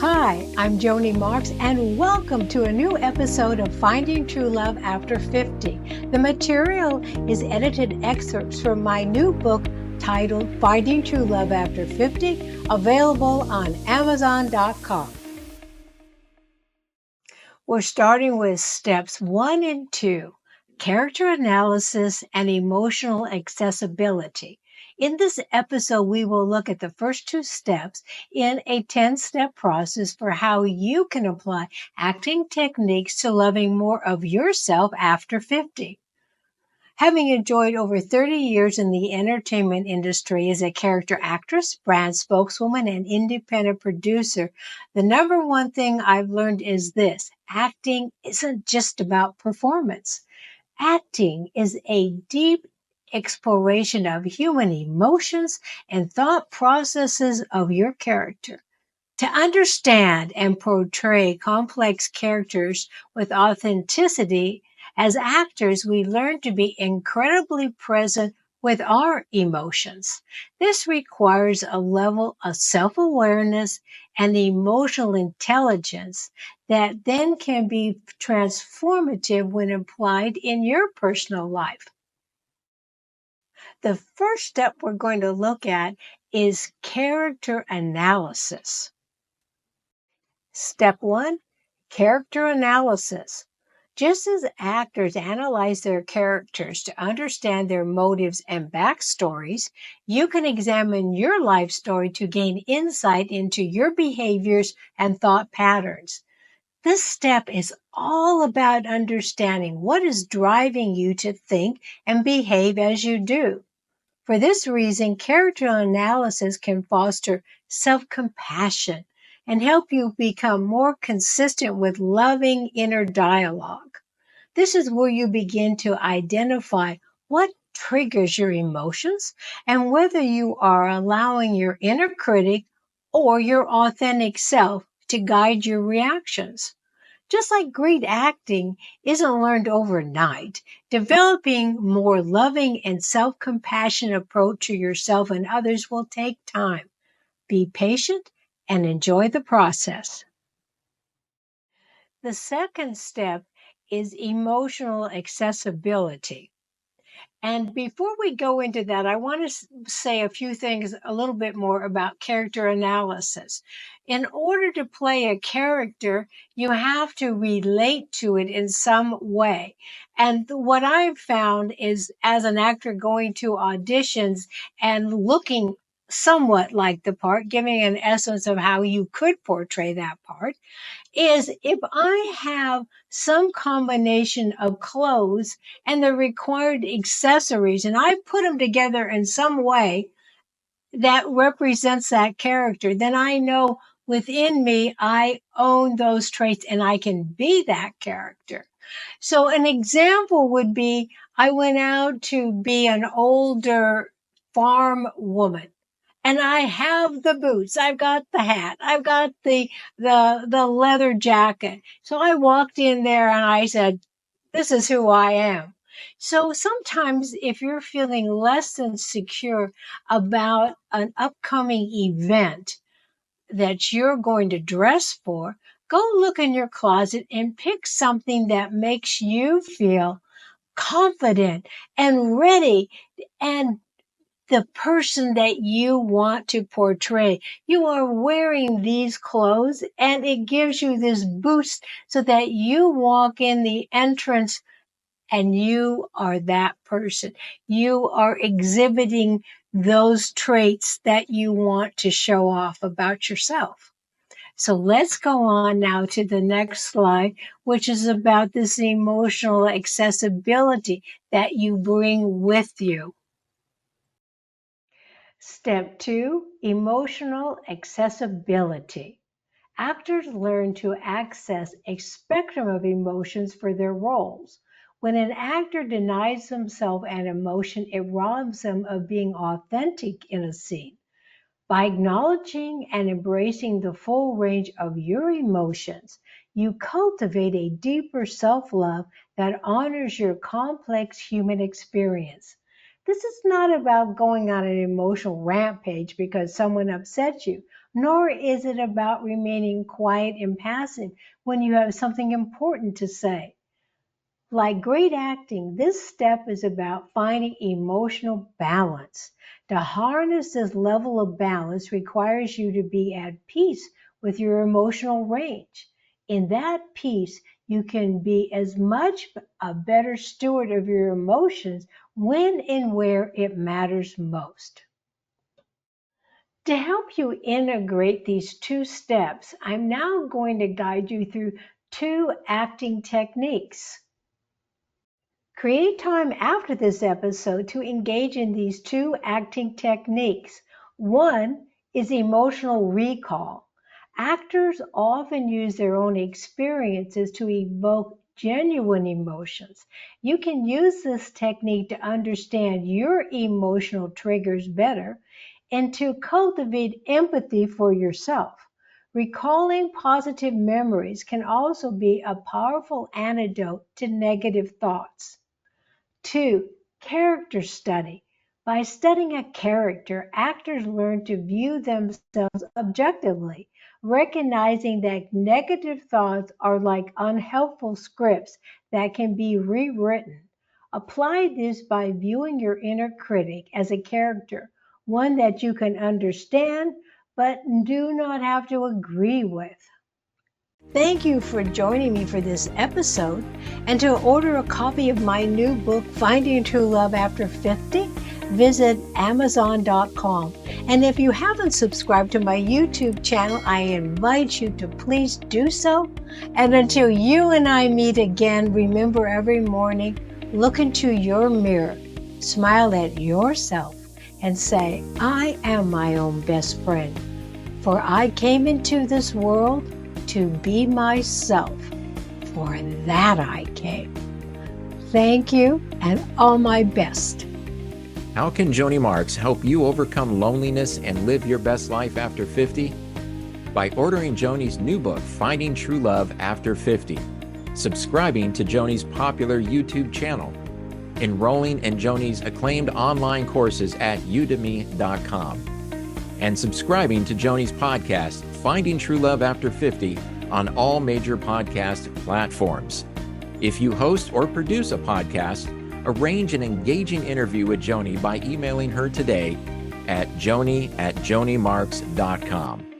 Hi, I'm Joni Marks, and welcome to a new episode of Finding True Love After 50. The material is edited excerpts from my new book titled Finding True Love After 50, available on Amazon.com. We're starting with steps 1 and 2, character analysis and emotional accessibility. In this episode, we will look at the first 2 steps in a 10-step process for how you can apply acting techniques to loving more of yourself after 50. Having enjoyed over 30 years in the entertainment industry as a character actress, brand spokeswoman, and independent producer, the number one thing I've learned is this: acting isn't just about performance. Acting is a deep exploration of human emotions and thought processes of your character. To understand and portray complex characters with authenticity, as actors, we learn to be incredibly present with our emotions. This requires a level of self-awareness and emotional intelligence that then can be transformative when applied in your personal life. The first step we're going to look at is character analysis. Step 1, character analysis. Just as actors analyze their characters to understand their motives and backstories, you can examine your life story to gain insight into your behaviors and thought patterns. This step is all about understanding what is driving you to think and behave as you do. For this reason, character analysis can foster self-compassion and help you become more consistent with loving inner dialogue. This is where you begin to identify what triggers your emotions and whether you are allowing your inner critic or your authentic self to guide your reactions. Just like great acting isn't learned overnight, developing more loving and self-compassionate approach to yourself and others will take time. Be patient and enjoy the process. The second step is emotional accessibility. And before we go into that, I want to say a few things a little bit more about character analysis. In order to play a character, you have to relate to it in some way. And what I've found is, as an actor going to auditions and looking somewhat like the part, giving an essence of how you could portray that part, is if I have some combination of clothes and the required accessories, and I put them together in some way that represents that character, then I know within me I own those traits and I can be that character. So an example would be I went out to be an older farm woman. And I have the boots, I've got the hat, I've got the leather jacket. So I walked in there and I said, this is who I am. So sometimes if you're feeling less than secure about an upcoming event that you're going to dress for, go look in your closet and pick something that makes you feel confident and ready and the person that you want to portray. You are wearing these clothes and it gives you this boost so that you walk in the entrance and you are that person. You are exhibiting those traits that you want to show off about yourself. So let's go on now to the next slide, which is about this emotional accessibility that you bring with you. Step 2, emotional accessibility. Actors learn to access a spectrum of emotions for their roles. When an actor denies himself an emotion, it robs him of being authentic in a scene. By acknowledging and embracing the full range of your emotions, you cultivate a deeper self-love that honors your complex human experience. This is not about going on an emotional rampage because someone upset you, nor is it about remaining quiet and passive when you have something important to say. Like great acting, this step is about finding emotional balance. To harness this level of balance requires you to be at peace with your emotional range. In that peace, you can be as much a better steward of your emotions when and where it matters most. To help you integrate these two steps, I'm now going to guide you through two acting techniques. Create time after this episode to engage in these two acting techniques. One is emotional recall. Actors often use their own experiences to evoke genuine emotions. You can use this technique to understand your emotional triggers better and to cultivate empathy for yourself. Recalling positive memories can also be a powerful antidote to negative thoughts. Two, character study. By studying a character, actors learn to view themselves objectively, recognizing that negative thoughts are like unhelpful scripts that can be rewritten. Apply this by viewing your inner critic as a character, one that you can understand but do not have to agree with. Thank you for joining me for this episode. And to order a copy of my new book, Finding True Love After 50, visit Amazon.com. And if you haven't subscribed to my YouTube channel, I invite you to please do so. And until you and I meet again, remember every morning, look into your mirror, smile at yourself, and say, I am my own best friend. For I came into this world to be myself. For that I came. Thank you and all my best. How can Joni Marks help you overcome loneliness and live your best life after 50? By ordering Joni's new book, Finding True Love After 50, subscribing to Joni's popular YouTube channel, enrolling in Joni's acclaimed online courses at udemy.com, and subscribing to Joni's podcast, Finding True Love After 50, on all major podcast platforms. If you host or produce a podcast, arrange an engaging interview with Joni by emailing her today at joni@jonimarks.com.